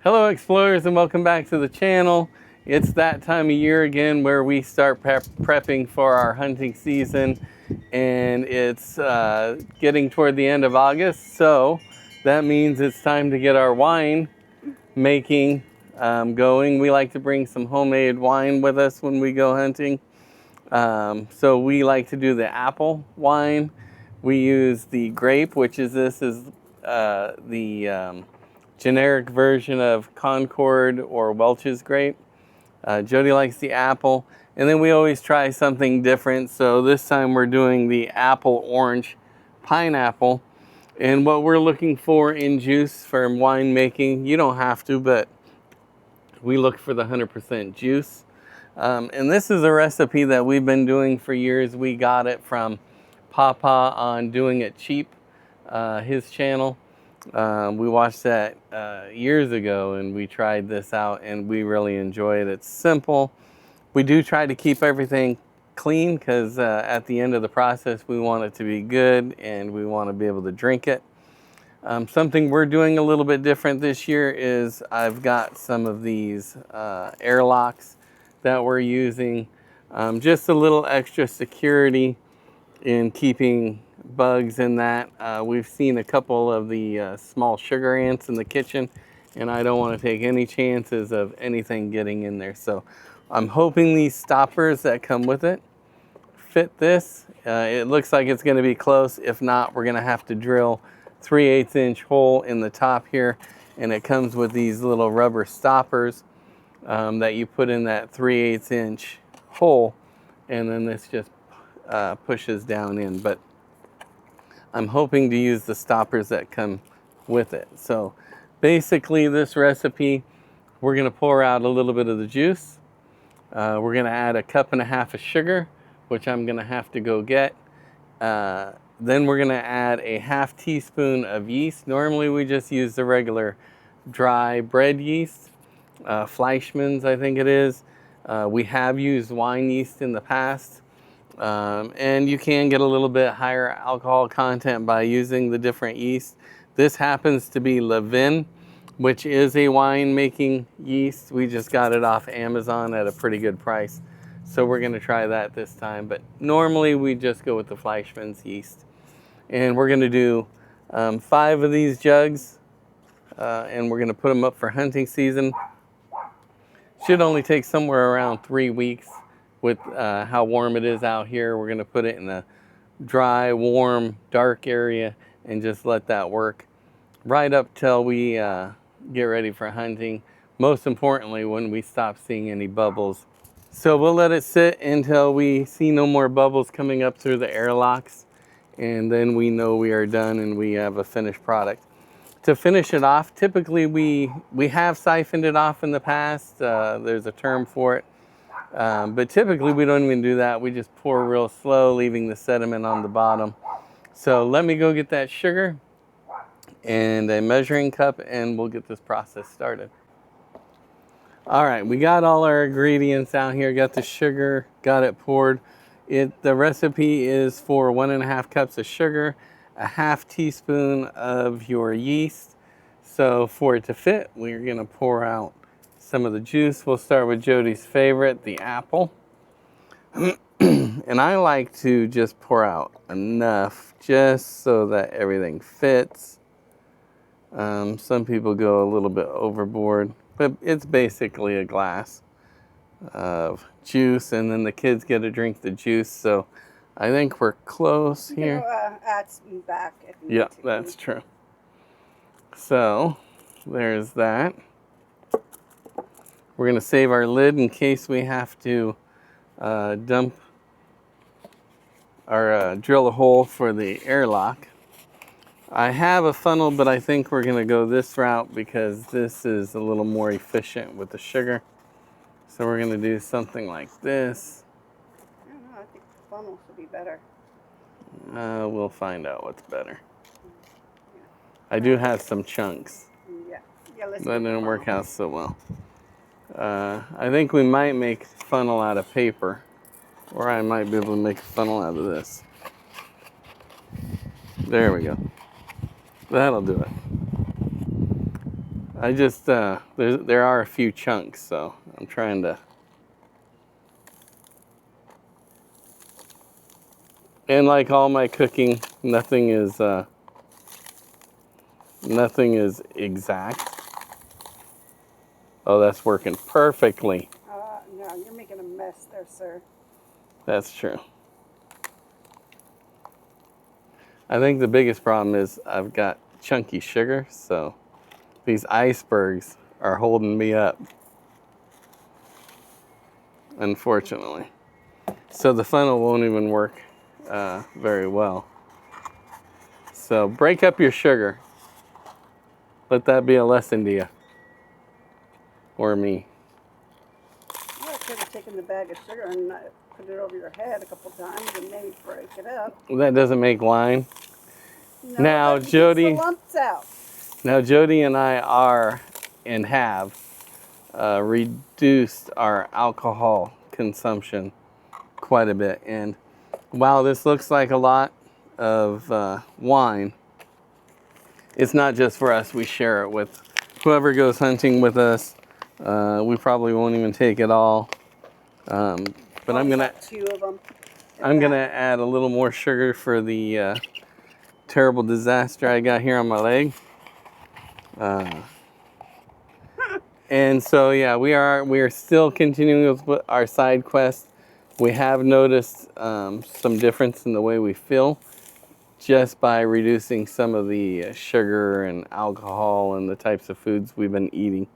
Hello explorers, and welcome back to the channel. It's that time of year again where we start prepping for our hunting season, and it's getting toward the end of August, so that means it's time to get our wine making going. We like to bring some homemade wine with us when we go hunting. So we like to do the apple wine. We use the grape, which is the generic version of Concord or Welch's grape. Jodie likes the apple, and then we always try something different. So this time we're doing the apple orange pineapple. And what we're looking for in juice for wine making, you don't have to, but we look for the 100% juice. And this is a recipe that we've been doing for years. We got it from Paw Paw on Doing It Cheap, his channel. We watched that years ago, and we tried this out, and we really enjoy it. It's simple. We do try to keep everything clean because at the end of the process, we want it to be good, and we want to be able to drink it. Something we're doing a little bit different this year is I've got some of these airlocks that we're using. Just a little extra security in keeping bugs in that. We've seen a couple of the small sugar ants in the kitchen, and I don't want to take any chances of anything getting in there. So I'm hoping these stoppers that come with it fit this. It looks like it's going to be close. If not, we're going to have to drill 3/8 inch hole in the top here, and it comes with these little rubber stoppers that you put in that 3/8 inch hole, and then this just pushes down in. But I'm hoping to use the stoppers that come with it. So basically this recipe, we're going to pour out a little bit of the juice. We're going to add 1.5 cups of sugar, which I'm going to have to go get. Then we're going to add a 1/2 teaspoon of yeast. Normally we just use the regular dry bread yeast, Fleischmann's I think it is. We have used wine yeast in the past. And you can get a little bit higher alcohol content by using the different yeast. This happens to be Levin, which is a wine making yeast. We just got it off Amazon at a pretty good price. So we're going to try that this time. But normally we just go with the Fleischmann's yeast. And we're going to do 5 of these jugs. And we're going to put them up for hunting season. Should only take somewhere around 3 weeks. With how warm it is out here, we're going to put it in a dry, warm, dark area and just let that work right up till we get ready for hunting. Most importantly, when we stop seeing any bubbles. So we'll let it sit until we see no more bubbles coming up through the airlocks, and then we know we are done and we have a finished product. To finish it off, typically we have siphoned it off in the past. There's a term for it. But typically we don't even do that. We just pour real slow, leaving the sediment on the bottom. So let me go get that sugar and a measuring cup, and we'll get this process started. All right, we got all our ingredients out here. Got the sugar, got it poured. The recipe is for 1.5 cups of sugar, 1/2 teaspoon of your yeast. So for it to fit, we're gonna pour out some of the juice. We'll start with Jodie's favorite, the apple. And I like to just pour out enough just so that everything fits. Some people go a little bit overboard, but it's basically a glass of juice, and then the kids get to drink the juice. So I think we're close here. You know, add some back if you Yeah, need to. that's true. So there's that. We're going to save our lid in case we have to dump or drill a hole for the airlock. I have a funnel, but I think we're going to go this route because this is a little more efficient with the sugar. So we're going to do something like this. I don't know, I think the funnel should be better. We'll find out what's better. I do have some chunks. Yeah, let's That didn't work out so well. I think we might make a funnel out of paper, or I might be able to make a funnel out of this. There we go. That'll do it. I just, there are a few chunks, so I'm trying to. And like all my cooking, nothing is exact. Oh, that's working perfectly. No, you're making a mess there, sir. That's true. I think the biggest problem is I've got chunky sugar, so these icebergs are holding me up, unfortunately. So the funnel won't even work very well. So break up your sugar. Let that be a lesson to you. Or me. Well, I could have taken the bag of sugar and put it over your head a couple times and maybe break it up. That doesn't make wine. No, Now, that keeps Jodie. the lumps out. Now, Jodie and I are and have reduced our alcohol consumption quite a bit. And while this looks like a lot of wine, it's not just for us. We share it with whoever goes hunting with us. We probably won't even take it all. But I'm gonna 2 of them. add a little more sugar for the terrible disaster I got here on my leg. And so yeah, we are still continuing with our side quest. We have noticed some difference in the way we feel just by reducing some of the sugar and alcohol and the types of foods we've been eating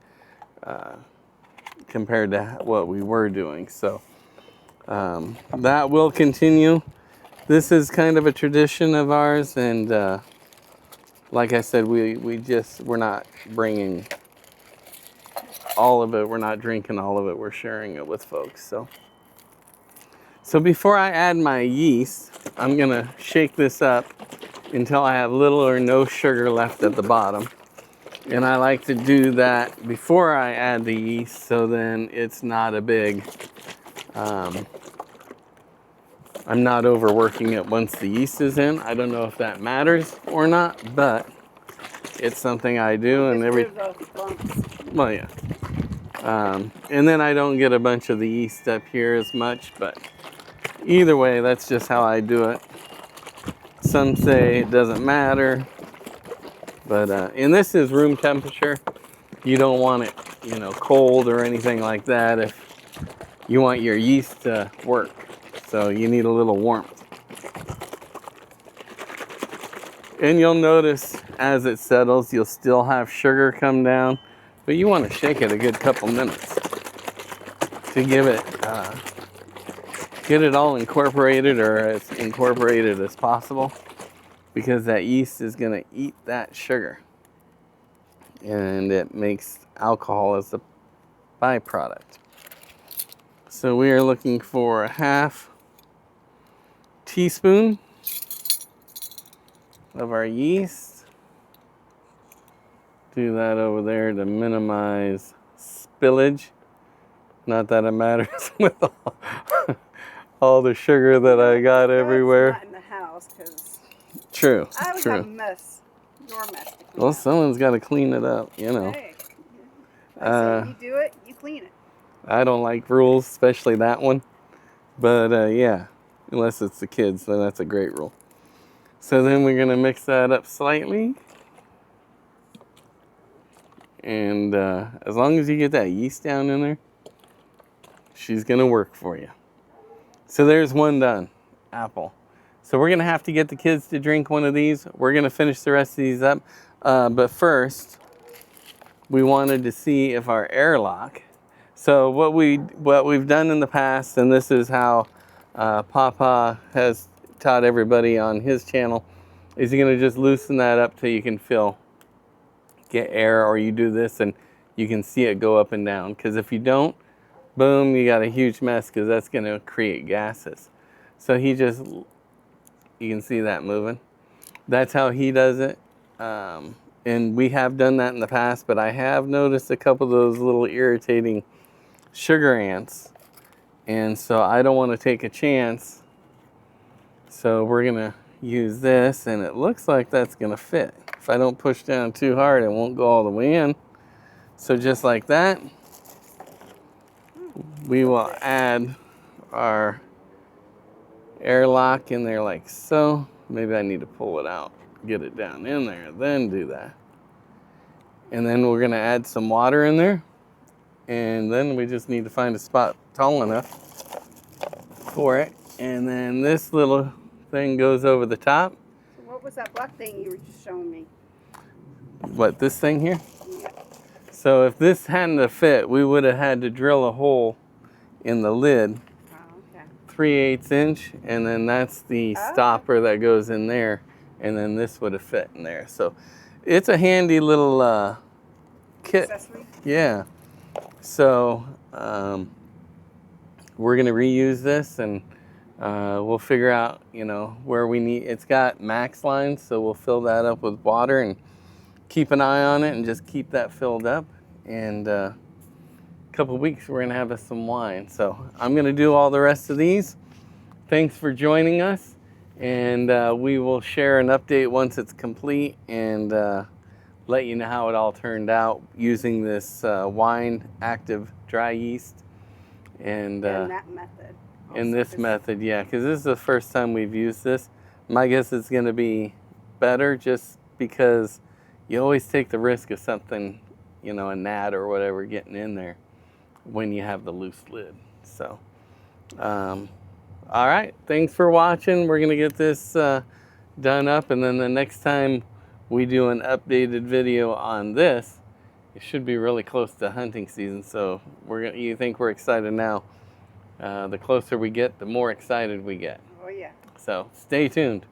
compared to what we were doing. So that will continue. This is kind of a tradition of ours, and like I said, we're not bringing all of it. We're not drinking all of it. We're sharing it with folks. So before I add my yeast, I'm gonna shake this up until I have little or no sugar left at the bottom. And I like to do that before I add the yeast, so then it's not a big, I'm not overworking it once the yeast is in. I don't know if that matters or not, but it's something I do. And well, yeah. And then I don't get a bunch of the yeast up here as much, but either way, that's just how I do it. Some say it doesn't matter, but and this is room temperature. You don't want it, cold or anything like that if you want your yeast to work. So you need a little warmth. And you'll notice as it settles, you'll still have sugar come down, but you want to shake it a good couple minutes to give it, get it all incorporated, or as incorporated as possible, because that yeast is going to eat that sugar and it makes alcohol as a byproduct. So we are looking for a half teaspoon of our yeast. Do that over there to minimize spillage. Not that it matters with all the sugar that I got everywhere. Not in the house, because True. I would have a mess. Your mess. Well, someone's got to clean it up, Hey, I say you do it, you clean it. I don't like rules, especially that one. But yeah, unless it's the kids, then that's a great rule. So then we're going to mix that up slightly. And as long as you get that yeast down in there, she's going to work for you. So there's one done, apple. So we're going to have to get the kids to drink one of these. We're going to finish the rest of these up. But first, we wanted to see if our airlock. So what we've done in the past, and this is how Paw Paw has taught everybody on his channel, is you're going to just loosen that up till you can get air, or you do this and you can see it go up and down. Because if you don't, boom, you got a huge mess, because that's going to create gases. So you can see that moving. That's how he does it. And we have done that in the past, but I have noticed a couple of those little irritating sugar ants. And so I don't want to take a chance. So we're going to use this, and it looks like that's going to fit. If I don't push down too hard, it won't go all the way in. So just like that, we will add our airlock in there like so. Maybe I need to pull it out, get it down in there, then do that. And then we're gonna add some water in there. And then we just need to find a spot tall enough for it. And then this little thing goes over the top. So what was that black thing you were just showing me? What, this thing here? Yeah. So if this hadn't have fit, we would have had to drill a hole in the lid, Oh, okay. 3/8 inch, and then that's the stopper that goes in there, and then this would have fit in there. So it's a handy little kit. Accessory? Yeah. So we're gonna reuse this, and we'll figure out, you know, where we need. It's got max lines, so we'll fill that up with water and keep an eye on it, and just keep that filled up. And a couple of weeks, we're gonna have us some wine. So I'm gonna do all the rest of these. Thanks for joining us, and we will share an update once it's complete, and let you know how it all turned out using this wine active dry yeast. And that method. in this method, yeah, because this is the first time we've used this. My guess is going to be better, just because you always take the risk of something, you know, a gnat or whatever getting in there when you have the loose lid. So, all right, thanks for watching. We're going to get this done up, and then the next time we do an updated video on this, it should be really close to hunting season. So you think we're excited now. The closer we get, the more excited we get. Oh, yeah. So stay tuned.